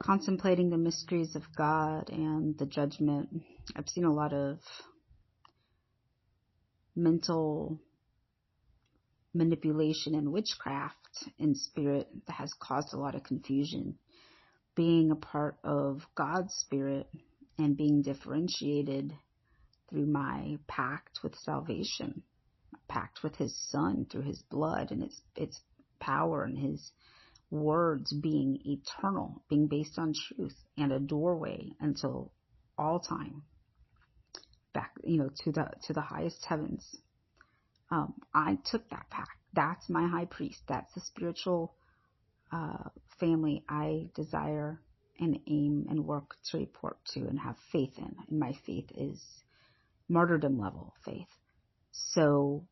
contemplating the mysteries of God and the judgment, I've seen a lot of mental manipulation and witchcraft in spirit that has caused a lot of confusion. Being a part of God's spirit and being differentiated through my pact with salvation, my pact with his son through his blood and its power and his words being eternal, being based on truth and a doorway until all time, back, to the highest heavens. I took that pact. That's my high priest. That's the spiritual family I desire and aim and work to report to and have faith in. And my faith is martyrdom level faith. So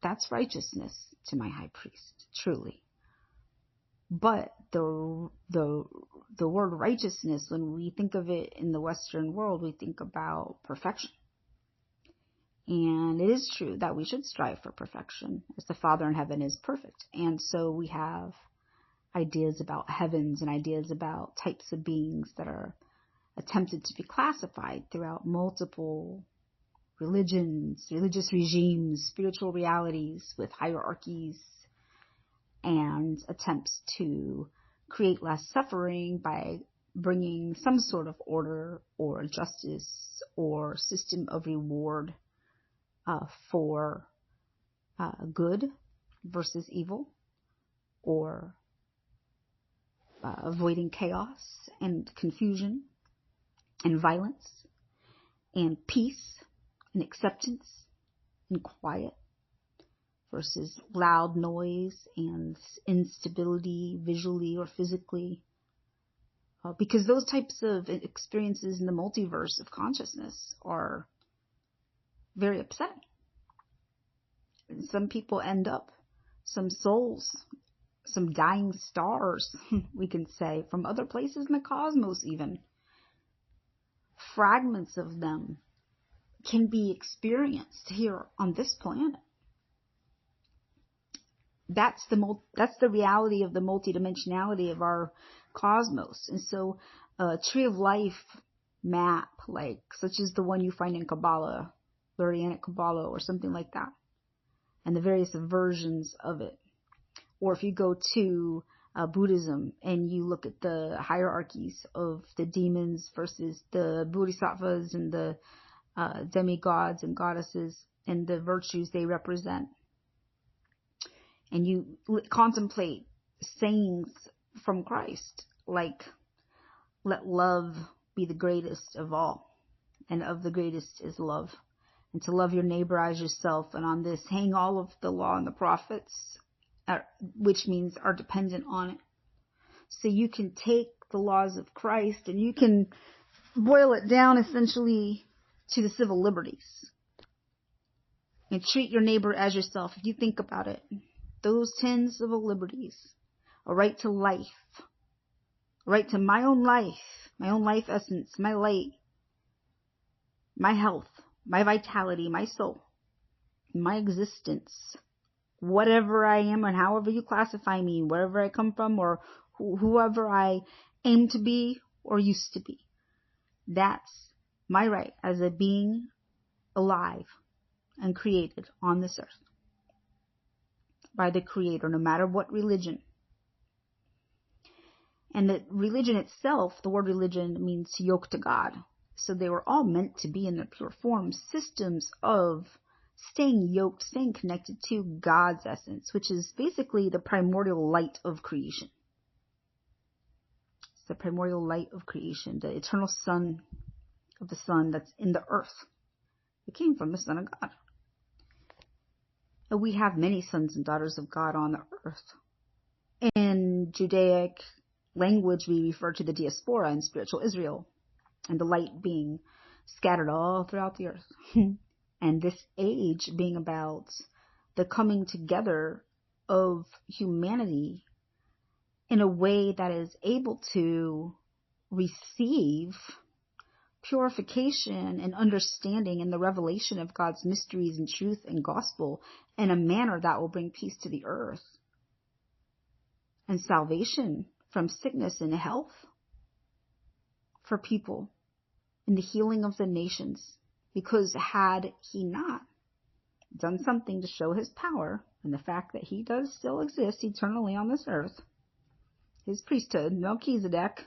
that's righteousness to my high priest, truly. But the word righteousness, when we think of it in the Western world, we think about perfection. And it is true that we should strive for perfection, as the Father in heaven is perfect. And so we have ideas about heavens and ideas about types of beings that are attempted to be classified throughout multiple religions, religious regimes, spiritual realities with hierarchies, and attempts to create less suffering by bringing some sort of order or justice or system of reward for good versus evil, or avoiding chaos and confusion and violence and peace and acceptance and quiet versus loud noise and instability visually or physically. Because those types of experiences in the multiverse of consciousness are very upsetting. And some people end up, some souls, some dying stars, we can say, from other places in the cosmos even. Fragments of them can be experienced here on this planet. That's the reality of the multidimensionality of our cosmos. And so a tree of life map, like such as the one you find in Kabbalah, Lurianic Kabbalah or something like that, and the various versions of it. Or if you go to Buddhism and you look at the hierarchies of the demons versus the bodhisattvas and the demigods and goddesses and the virtues they represent, and you contemplate sayings from Christ like, let love be the greatest of all, and of the greatest is love, and to love your neighbor as yourself, and on this hang all of the law and the prophets, which means are dependent on it. So you can take the laws of Christ and you can boil it down essentially to the civil liberties and treat your neighbor as yourself. If you think about it, those 10 civil liberties, a right to life, a right to my own life essence, my light, my health, my vitality, my soul, my existence, whatever I am and however you classify me, wherever I come from or whoever I aim to be or used to be. That's my right as a being alive and created on this earth by the Creator, no matter what religion. And the religion itself, the word religion means to yoke to God. So they were all meant to be in their pure form systems of staying yoked, staying connected to God's essence, which is basically the primordial light of creation. It's the primordial light of creation, the eternal sun of the sun that's in the earth. It came from the Son of God. And we have many sons and daughters of God on the earth. In Judaic language, we refer to the diaspora in spiritual Israel, and the light being scattered all throughout the earth. And this age being about the coming together of humanity in a way that is able to receive purification and understanding and the revelation of God's mysteries and truth and gospel in a manner that will bring peace to the earth and salvation from sickness and health for people in the healing of the nations, because had he not done something to show his power and the fact that he does still exist eternally on this earth, his priesthood, Melchizedek,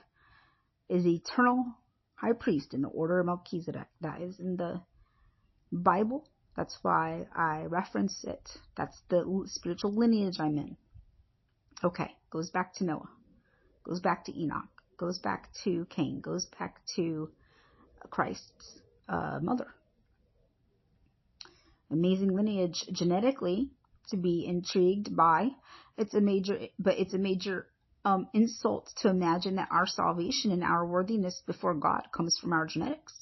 is eternal high priest in the order of Melchizedek. That is in the Bible. That's why I reference it. That's the spiritual lineage I'm in. Okay, goes back to Noah, goes back to Enoch, goes back to Cain, goes back to Christ's mother. Amazing lineage genetically to be intrigued by. It's a major insult to imagine that our salvation and our worthiness before God comes from our genetics.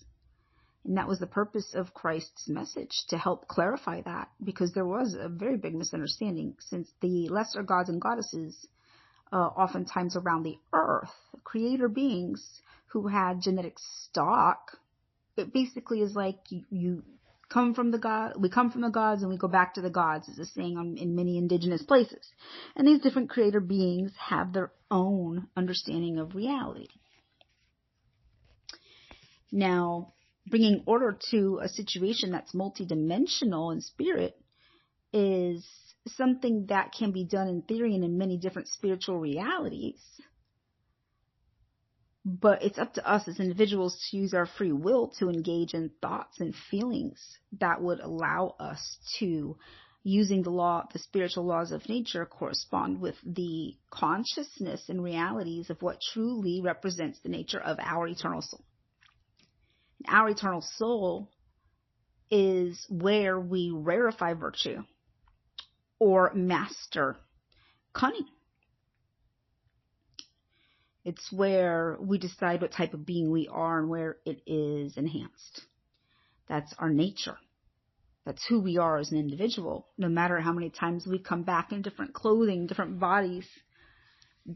And that was the purpose of Christ's message, to help clarify that, because there was a very big misunderstanding, since the lesser gods and goddesses, oftentimes around the earth, creator beings who had genetic stock, it basically is like you come from the God, we come from the gods and we go back to the gods, is a saying in many indigenous places. And these different creator beings have their own understanding of reality. Now, bringing order to a situation that's multidimensional in spirit is something that can be done in theory and in many different spiritual realities. But it's up to us as individuals to use our free will to engage in thoughts and feelings that would allow us to, using the spiritual laws of nature, correspond with the consciousness and realities of what truly represents the nature of our eternal soul. Our eternal soul is where we rarefy virtue or master cunning. It's where we decide what type of being we are and where it is enhanced. That's our nature. That's who we are as an individual. No matter how many times we come back in different clothing, different bodies,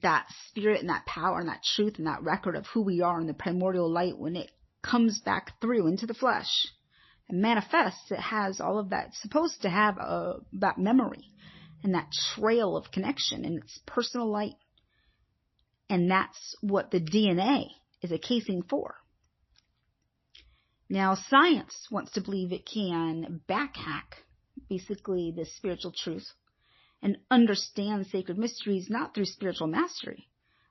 that spirit and that power and that truth and that record of who we are in the primordial light, when it comes back through into the flesh and manifests, it has all of that. It's supposed to have that memory and that trail of connection and its personal light. And that's what the DNA is a casing for. Now, science wants to believe it can backhack basically the spiritual truth and understand sacred mysteries, not through spiritual mastery,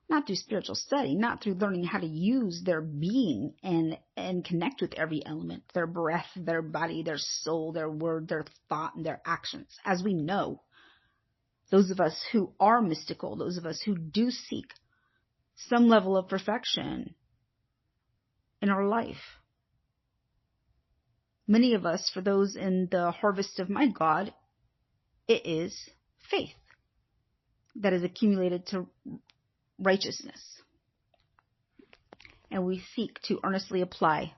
not through spiritual study, not through learning how to use their being and connect with every element, their breath, their body, their soul, their word, their thought, and their actions. As we know, those of us who are mystical, those of us who do seek some level of perfection in our life, many of us, for those in the harvest of my God, it is faith that is accumulated to righteousness. And we seek to earnestly apply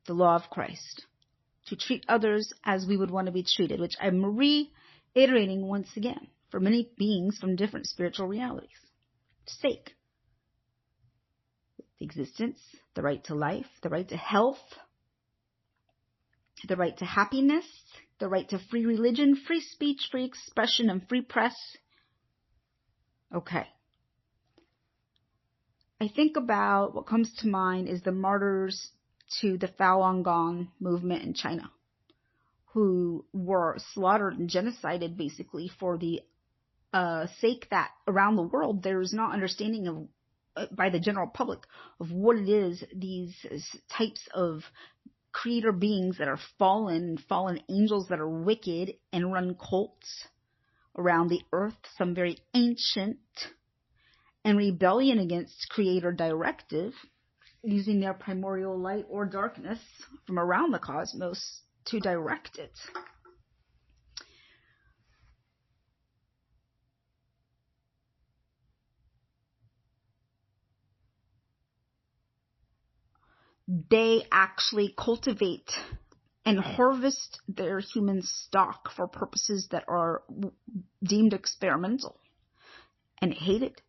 the law of Christ, to treat others as we would want to be treated, which I'm reiterating once again, for many beings from different spiritual realities' sake. The existence, the right to life, the right to health, the right to happiness, the right to free religion, free speech, free expression, and free press. Okay. I think about what comes to mind is the martyrs to the Falun Gong movement in China, who were slaughtered and genocided basically for the sake that around the world there is not understanding of by the general public of what it is, these types of creator beings that are fallen angels that are wicked and run cults around the earth, some very ancient, and rebellion against creator directive, using their primordial light or darkness from around the cosmos to direct it. They actually cultivate and harvest their human stock for purposes that are deemed experimental and hated.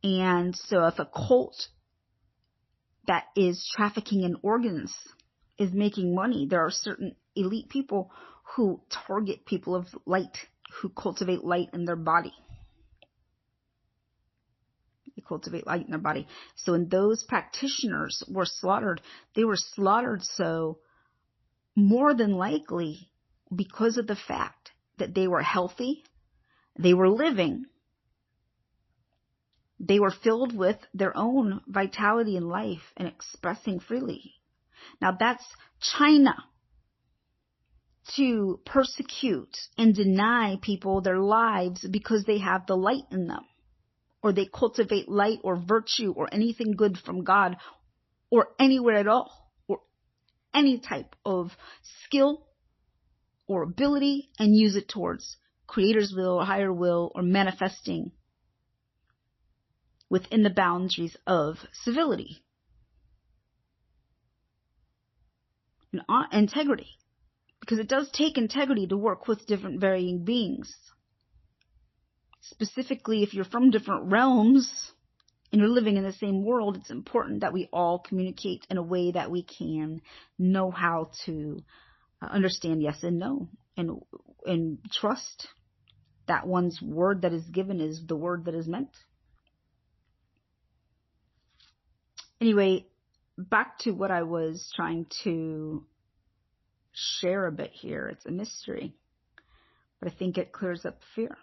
And so if a cult that is trafficking in organs is making money, there are certain elite people who target people of light, who cultivate light in their body. They cultivate light in their body. So when those practitioners were slaughtered, they were slaughtered so more than likely because of the fact that they were healthy, they were living, they were filled with their own vitality and life and expressing freely. Now that's China to persecute and deny people their lives because they have the light in them, or they cultivate light or virtue or anything good from God or anywhere at all, or any type of skill or ability, and use it towards Creator's will or higher will, or manifesting within the boundaries of civility and integrity. Because it does take integrity to work with different varying beings. Specifically, if you're from different realms and you're living in the same world, it's important that we all communicate in a way that we can know how to understand yes and no, and trust that one's word that is given is the word that is meant. Anyway, back to what I was trying to share a bit here. It's a mystery, but I think it clears up fear.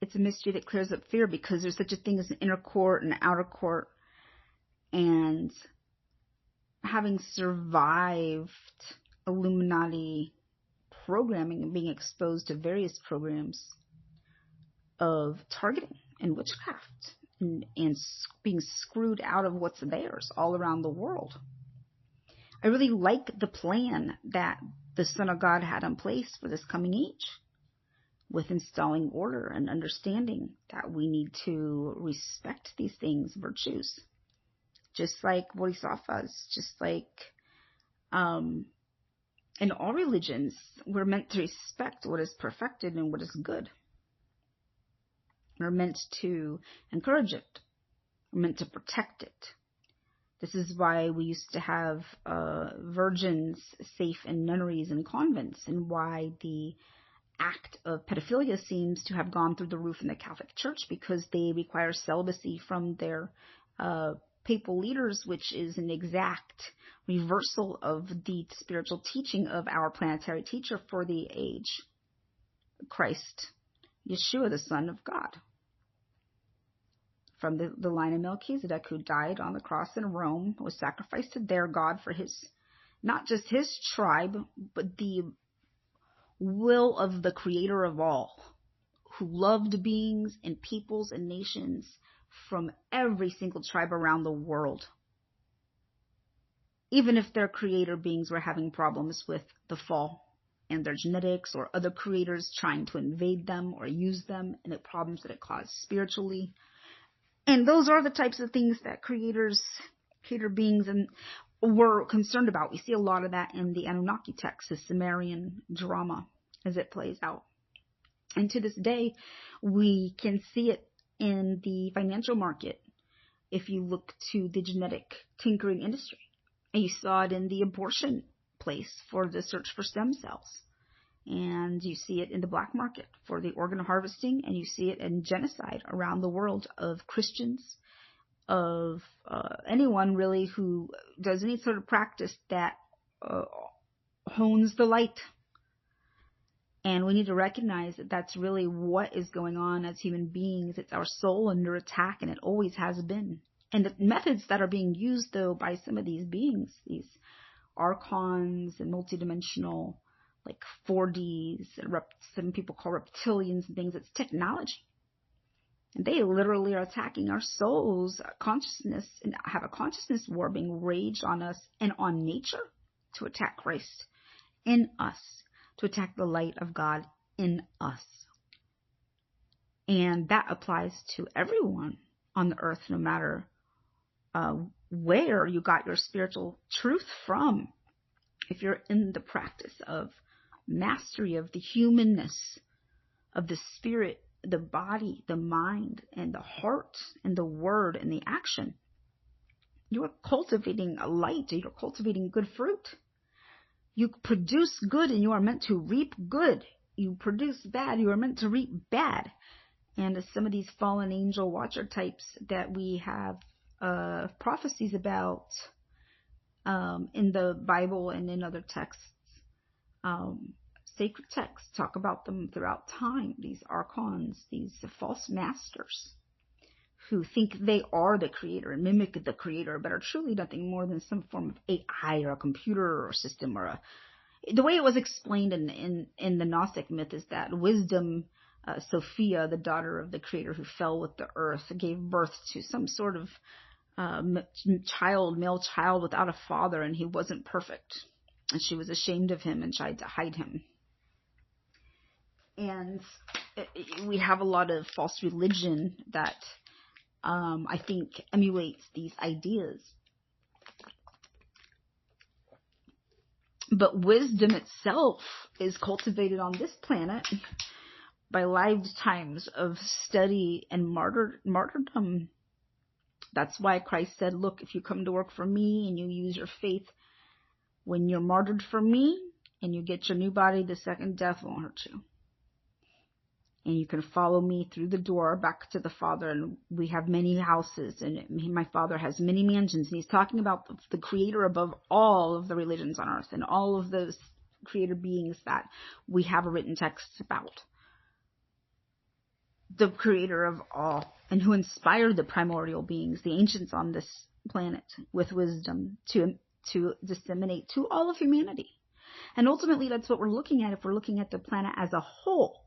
It's a mystery that clears up fear because there's such a thing as an inner court and an outer court. And having survived Illuminati programming and being exposed to various programs of targeting and witchcraft and being screwed out of what's theirs all around the world, I really like the plan that the Son of God had in place for this coming age, with installing order and understanding that we need to respect these things, virtues, just like bodhisattvas, just like in all religions, we're meant to respect what is perfected and what is good. We're meant to encourage it. We're meant to protect it. This is why we used to have virgins safe in nunneries and convents, and why the act of pedophilia seems to have gone through the roof in the Catholic Church, because they require celibacy from their papal leaders, which is an exact reversal of the spiritual teaching of our planetary teacher for the age, Christ Yeshuah, the Son of God, from the line of Melchizedek, who died on the cross in Rome, was sacrificed to their God for his, not just his tribe, but the will of the Creator of all, who loved beings and peoples and nations from every single tribe around the world. Even if their creator beings were having problems with the fall and their genetics, or other creators trying to invade them or use them, and the problems that it caused spiritually. And those are the types of things that creator beings were concerned about. We see a lot of that in the Anunnaki text, the Sumerian drama, as it plays out. And to this day, we can see it in the financial market if you look to the genetic tinkering industry. And you saw it in the abortion place for the search for stem cells. And you see it in the black market for the organ harvesting, and you see it in genocide around the world of Christians, of anyone really who does any sort of practice that hones the light. And we need to recognize that that's really what is going on as human beings. It's our soul under attack, and it always has been. And the methods that are being used, though, by some of these beings, these archons and multidimensional, like 4Ds, and some people call reptilians and things, it's technology. And they literally are attacking our soul's consciousness, and have a consciousness war being raged on us and on nature to attack Christ in us, to attack the light of God in us. And that applies to everyone on the earth, no matter where you got your spiritual truth from. If you're in the practice of mastery of the humanness of the spirit, the body, the mind, and the heart, and the word, and the action, you're cultivating a light. You're cultivating good fruit. You produce good, and you are meant to reap good. you produce bad, you are meant to reap bad. And some of these fallen angel watcher types that we have prophecies about in the Bible and in other texts, sacred texts talk about them throughout time, these archons, these false masters who think they are the creator and mimic the creator, but are truly nothing more than some form of AI or a computer or system or the way it was explained in the Gnostic myth is that wisdom, Sophia, the daughter of the creator who fell with the earth, gave birth to some sort of male child without a father, and he wasn't perfect. And she was ashamed of him and tried to hide him. And we have a lot of false religion that I think emulates these ideas. But wisdom itself is cultivated on this planet by lifetimes of study and martyrdom. That's why Christ said, look, if you come to work for me and you use your faith, when you're martyred for me and you get your new body, the second death won't hurt you. And you can follow me through the door back to the Father, and we have many houses, and my Father has many mansions. And he's talking about the creator above all of the religions on earth and all of those creator beings that we have a written text about. The creator of all, and who inspired the primordial beings, the ancients on this planet, with wisdom to disseminate to all of humanity. And ultimately, that's what we're looking at if we're looking at the planet as a whole.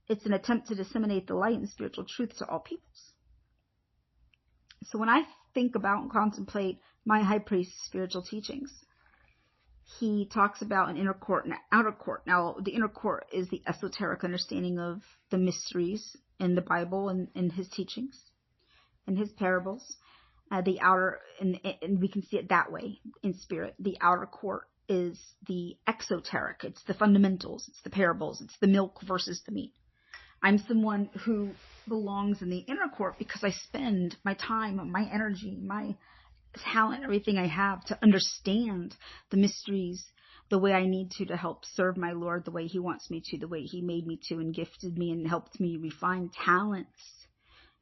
It's an attempt to disseminate the light and spiritual truth to all peoples. So when I think about and contemplate my high priest's spiritual teachings, he talks about an inner court and an outer court. Now, the inner court is the esoteric understanding of the mysteries in the Bible and in his teachings, in his parables. The outer, and we can see it that way in spirit. The outer court is the exoteric. It's the fundamentals. It's the parables. It's the milk versus the meat. I'm someone who belongs in the inner court because I spend my time, my energy, my talent, everything I have to understand the mysteries the way I need to help serve my Lord the way he wants me to, the way he made me to and gifted me and helped me refine talents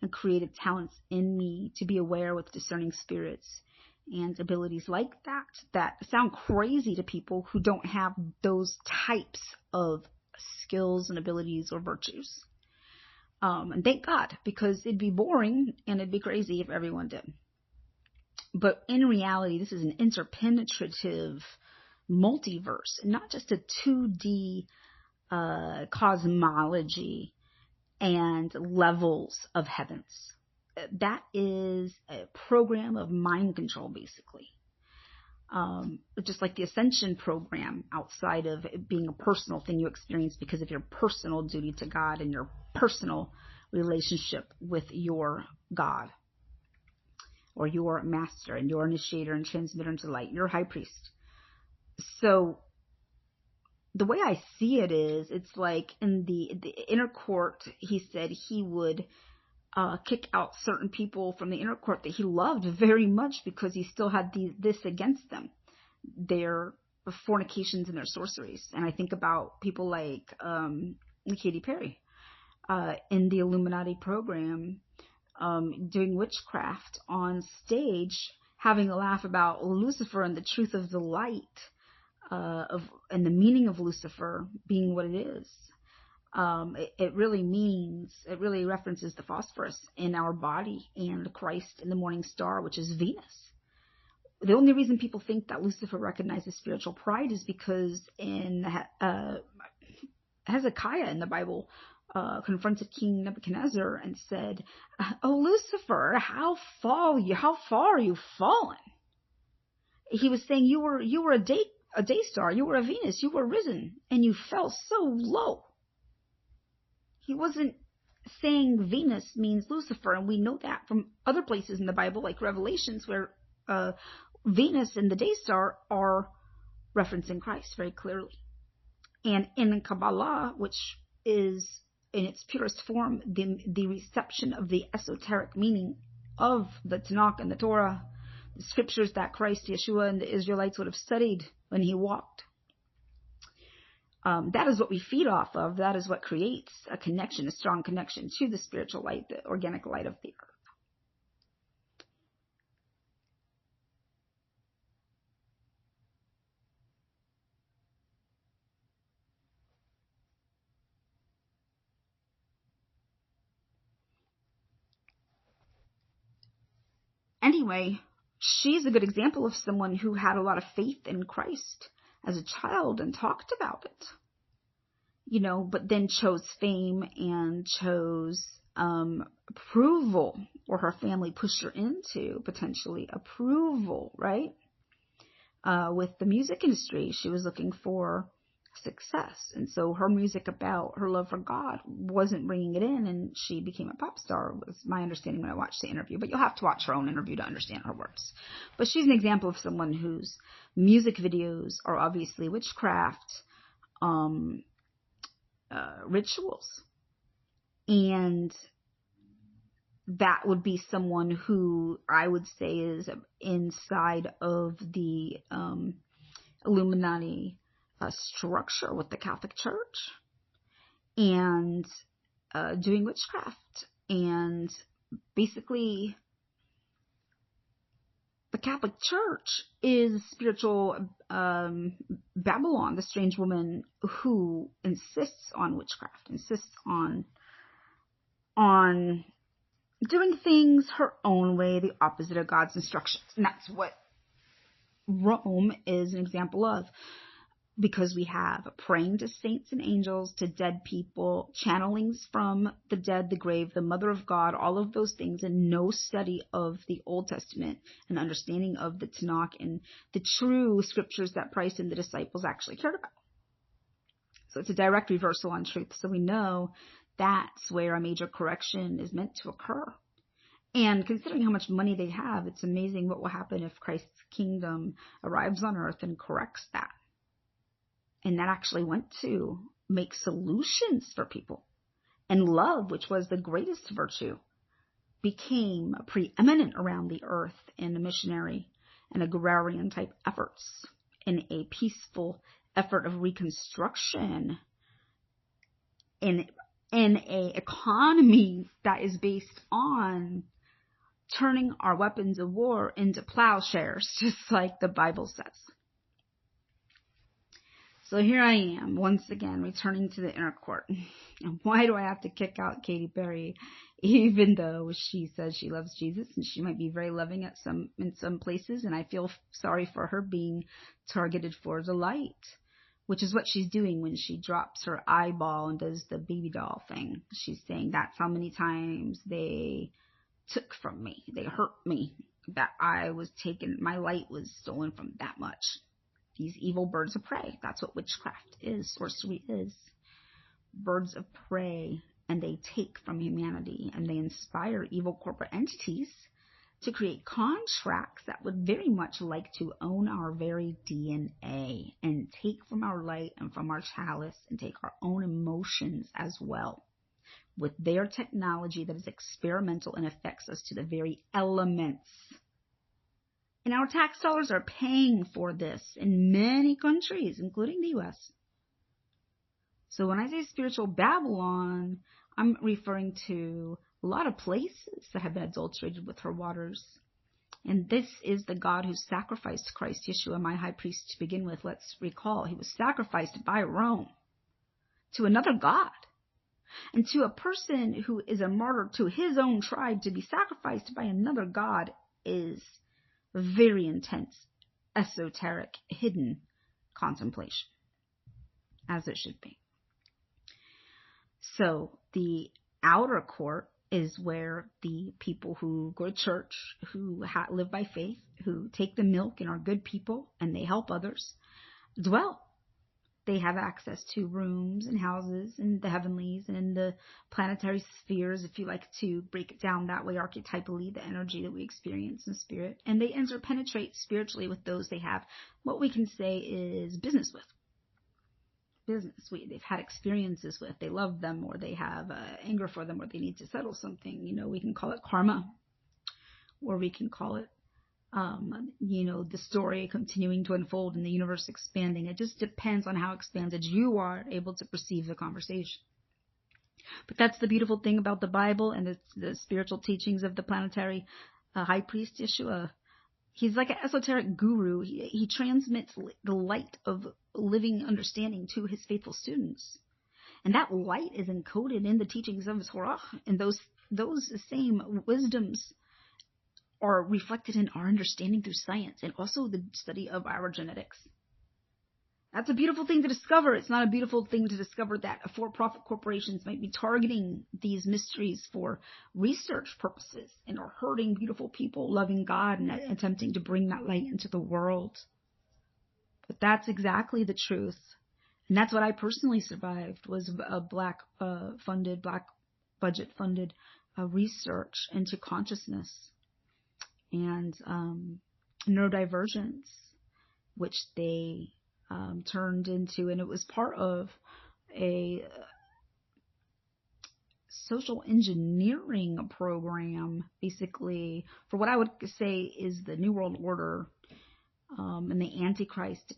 and created talents in me to be aware with discerning spirits and abilities like that sound crazy to people who don't have those types of skills and abilities or virtues. And thank God, because it'd be boring and it'd be crazy if everyone did. But in reality, this is an interpenetrative multiverse, not just a 2D cosmology and levels of heavens. That is a program of mind control, basically. Just like the ascension program, outside of it being a personal thing you experience because of your personal duty to God and your personal relationship with your God or your master and your initiator and transmitter into light, your high priest. So the way I see it is, it's like in the inner court, he said he would kick out certain people from the inner court that he loved very much because he still had this against them, their fornications and their sorceries. And I think about people like Katy Perry in the Illuminati program, doing witchcraft on stage, having a laugh about Lucifer and the truth of the light and the meaning of Lucifer being what it is. It really references the phosphorus in our body and Christ in the morning star, which is Venus. The only reason people think that Lucifer recognizes spiritual pride is because in Hezekiah in the Bible confronted King Nebuchadnezzar and said, "Oh, Lucifer, how far are you fallen?" He was saying you were a day star, you were a Venus, you were risen, and you fell so low. He wasn't saying Venus means Lucifer, and we know that from other places in the Bible, like Revelations, where Venus and the day star are referencing Christ very clearly. And in Kabbalah, which is in its purest form, the reception of the esoteric meaning of the Tanakh and the Torah, the scriptures that Christ, Yeshuah, and the Israelites would have studied when he walked. that is what we feed off of. That is what creates a connection, a strong connection to the spiritual light, the organic light of the earth. Anyway, she's a good example of someone who had a lot of faith in Christ as a child and talked about it, but then chose fame and chose approval, or her family pushed her into potentially approval, right? With the music industry, she was looking for success, and so her music about her love for God wasn't bringing it in, and she became a pop star, was my understanding when I watched the interview. But you'll have to watch her own interview to understand her words. But she's an example of someone whose music videos are obviously witchcraft rituals, and that would be someone who I would say is inside of the Illuminati structure with the Catholic Church, and doing witchcraft. And basically, the Catholic Church is spiritual Babylon, the strange woman who insists on witchcraft, insists on doing things her own way, the opposite of God's instructions. And that's what Rome is an example of, because we have praying to saints and angels, to dead people, channelings from the dead, the grave, the mother of God, all of those things, and no study of the Old Testament and understanding of the Tanakh and the true scriptures that Christ and the disciples actually cared about. So it's a direct reversal on truth. So we know that's where a major correction is meant to occur. And considering how much money they have, it's amazing what will happen if Christ's kingdom arrives on earth and corrects that. And that actually went to make solutions for people. And love, which was the greatest virtue, became preeminent around the earth in a missionary and agrarian type efforts, in a peaceful effort of reconstruction, in a economy that is based on turning our weapons of war into plowshares, just like the Bible says. So here I am, once again, returning to the inner court. And why do I have to kick out Katy Perry, even though she says she loves Jesus, and she might be very loving in some places, and I feel sorry for her being targeted for the light, which is what she's doing when she drops her eyeball and does the baby doll thing. She's saying that's how many times they took from me, they hurt me, that I was taken, my light was stolen from that much. These evil birds of prey. That's what witchcraft is, sorcery is. Birds of prey, and they take from humanity, and they inspire evil corporate entities to create contracts that would very much like to own our very DNA and take from our light and from our chalice and take our own emotions as well, with their technology that is experimental and affects us to the very elements. And our tax dollars are paying for this in many countries, including the U.S. So when I say spiritual Babylon, I'm referring to a lot of places that have been adulterated with her waters. And this is the God who sacrificed Christ Yeshuah, my high priest, to begin with. Let's recall, he was sacrificed by Rome to another God. And to a person who is a martyr to his own tribe, to be sacrificed by another God is very intense, esoteric, hidden contemplation, as it should be. So the outer court is where the people who go to church, who live by faith, who take the milk and are good people, and they help others, dwell. They have access to rooms and houses in the heavenlies and in the planetary spheres, if you like to break it down that way, archetypally, the energy that we experience in spirit. And they interpenetrate spiritually with those they have what we can say is business with. They've had experiences with. They love them, or they have anger for them, or they need to settle something. We can call it karma, or we can call it the story continuing to unfold and the universe expanding. It just depends on how expanded you are able to perceive the conversation. But that's the beautiful thing about the Bible and the spiritual teachings of the planetary high priest Yeshua. He's like an esoteric guru. He transmits the light of living understanding to his faithful students. And that light is encoded in the teachings of his Torah. And those same wisdoms are reflected in our understanding through science and also the study of our genetics. That's a beautiful thing to discover. It's not a beautiful thing to discover that for-profit corporations might be targeting these mysteries for research purposes and are hurting beautiful people loving God and attempting to bring that light into the world. But that's exactly the truth. And that's what I personally survived, was a black budget funded research into consciousness and neurodivergence, which they turned into, and it was part of a social engineering program, basically, for what I would say is the New World Order and the Antichrist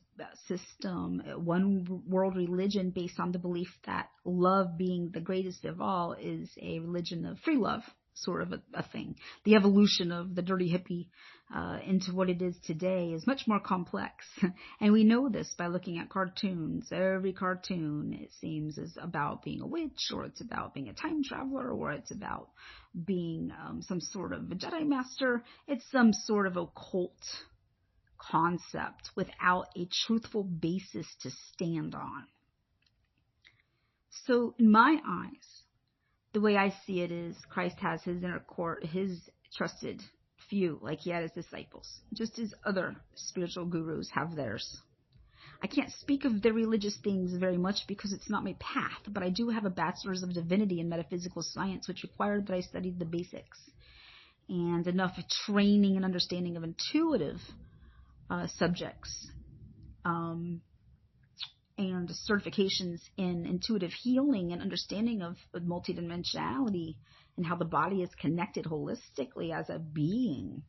system, one world religion based on the belief that love, being the greatest of all, is a religion of free love, sort of a thing. The evolution of the dirty hippie into what it is today is much more complex. And we know this by looking at cartoons. Every cartoon, it seems, is about being a witch, or it's about being a time traveler, or it's about being some sort of a Jedi master. It's some sort of occult concept without a truthful basis to stand on. So in my eyes, the way I see it is Christ has his inner court, his trusted few, like he had his disciples, just as other spiritual gurus have theirs. I can't speak of their religious things very much because it's not my path, but I do have a bachelor's of divinity in metaphysical science, which required that I studied the basics and enough training and understanding of intuitive subjects and certifications in intuitive healing and understanding of multidimensionality and how the body is connected holistically as a being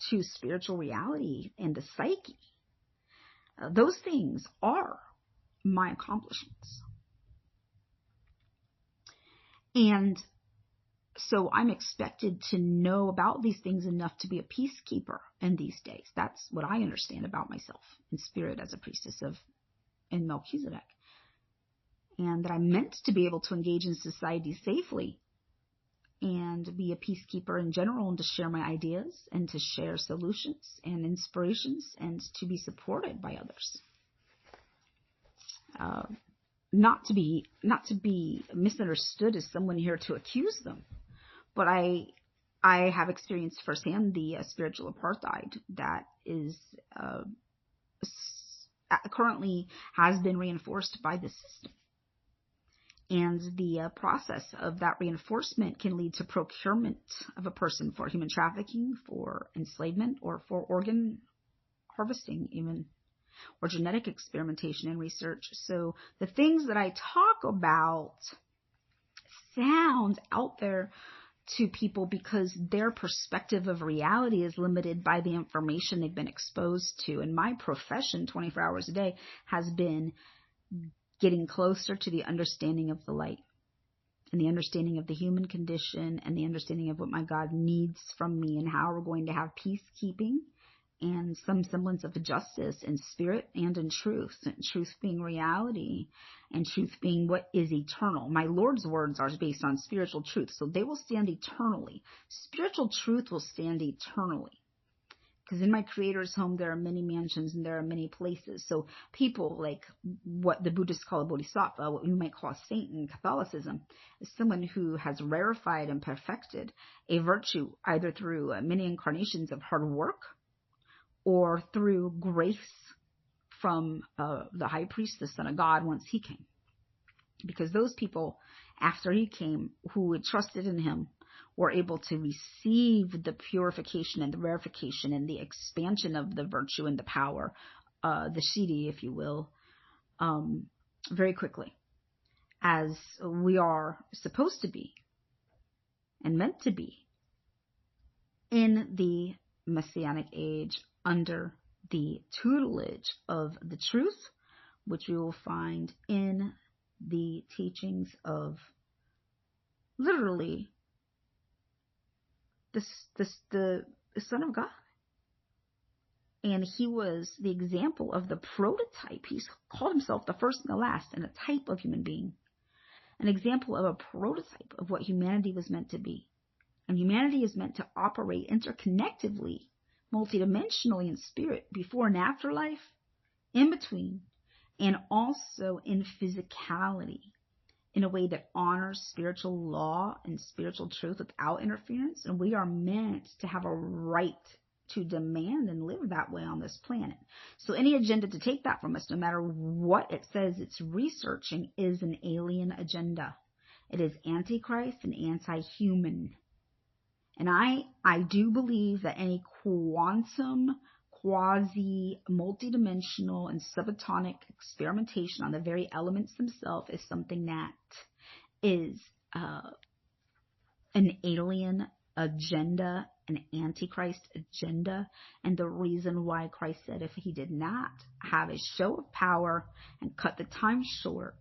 to spiritual reality and the psyche. Those things are my accomplishments. And so I'm expected to know about these things enough to be a peacekeeper in these days. That's what I understand about myself in spirit as a priestess in Melchizedek. And that I'm meant to be able to engage in society safely and be a peacekeeper in general, and to share my ideas and to share solutions and inspirations and to be supported by others. Not to be misunderstood as someone here to accuse them. But I have experienced firsthand the spiritual apartheid that is currently has been reinforced by the system. And the process of that reinforcement can lead to procurement of a person for human trafficking, for enslavement, or for organ harvesting even, or genetic experimentation and research. So the things that I talk about sound out there to people because their perspective of reality is limited by the information they've been exposed to. And my profession, 24 hours a day, has been getting closer to the understanding of the light and the understanding of the human condition and the understanding of what my God needs from me and how we're going to have peacekeeping and some semblance of justice in spirit and in truth being reality, and truth being what is eternal. My Lord's words are based on spiritual truth, so they will stand eternally. Spiritual truth will stand eternally. Because in my Creator's home, there are many mansions and there are many places. So people like what the Buddhists call a bodhisattva, what we might call a saint in Catholicism, is someone who has rarefied and perfected a virtue either through many incarnations of hard work or through grace from the high priest, the Son of God, once he came. Because those people, after he came, who had trusted in him, were able to receive the purification and the rarefication and the expansion of the virtue and the power, the Siddhi, if you will, very quickly, as we are supposed to be and meant to be in the Messianic age under the tutelage of the truth, which we will find in the teachings of literally the Son of God. And he was the example of the prototype. He called himself the first and the last, and a type of human being. An example of a prototype of what humanity was meant to be. And humanity is meant to operate interconnectively, multidimensionally in spirit, before and after life, in between, and also in physicality, in a way that honors spiritual law and spiritual truth without interference. And we are meant to have a right to demand and live that way on this planet. So any agenda to take that from us, no matter what it says it's researching, is an alien agenda. It is antichrist and anti-human. And I do believe that any quantum, quasi-multidimensional and subatomic experimentation on the very elements themselves is something that is an alien agenda, an antichrist agenda. And the reason why Christ said if he did not have a show of power and cut the time short,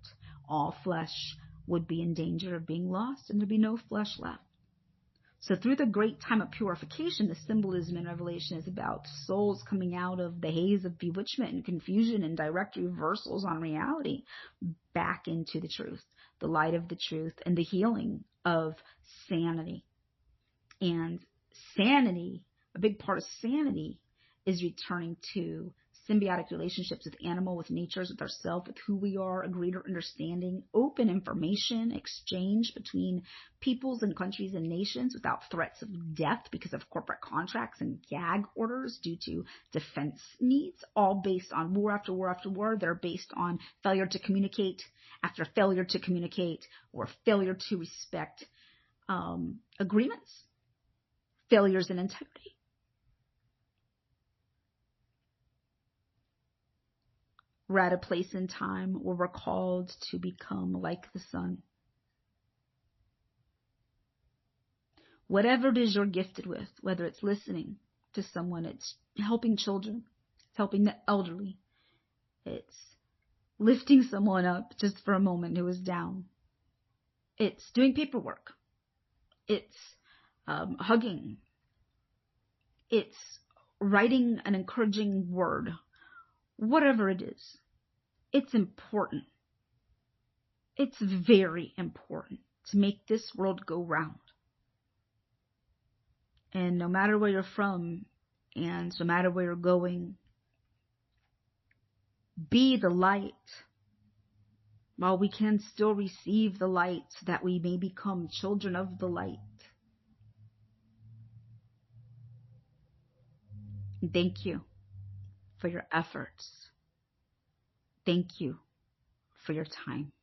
all flesh would be in danger of being lost and there'd be no flesh left. So through the great time of purification, the symbolism in Revelation is about souls coming out of the haze of bewitchment and confusion and direct reversals on reality back into the truth, the light of the truth, and the healing of sanity. And sanity, a big part of sanity, is returning to symbiotic relationships with animal, with natures, with ourselves, with who we are, a greater understanding, open information exchange between peoples and countries and nations without threats of death because of corporate contracts and gag orders due to defense needs, all based on war after war after war. They're based on failure to communicate after failure to communicate, or failure to respect agreements, failures in integrity. We're at a place in time where we're called to become like the Son. Whatever it is you're gifted with, whether it's listening to someone, it's helping children, it's helping the elderly, it's lifting someone up just for a moment who is down, it's doing paperwork, it's hugging, it's writing an encouraging word. Whatever it is, it's important. It's very important to make this world go round. And no matter where you're from and no matter where you're going, be the light while we can still receive the light so that we may become children of the light. Thank you for your efforts. Thank you for your time.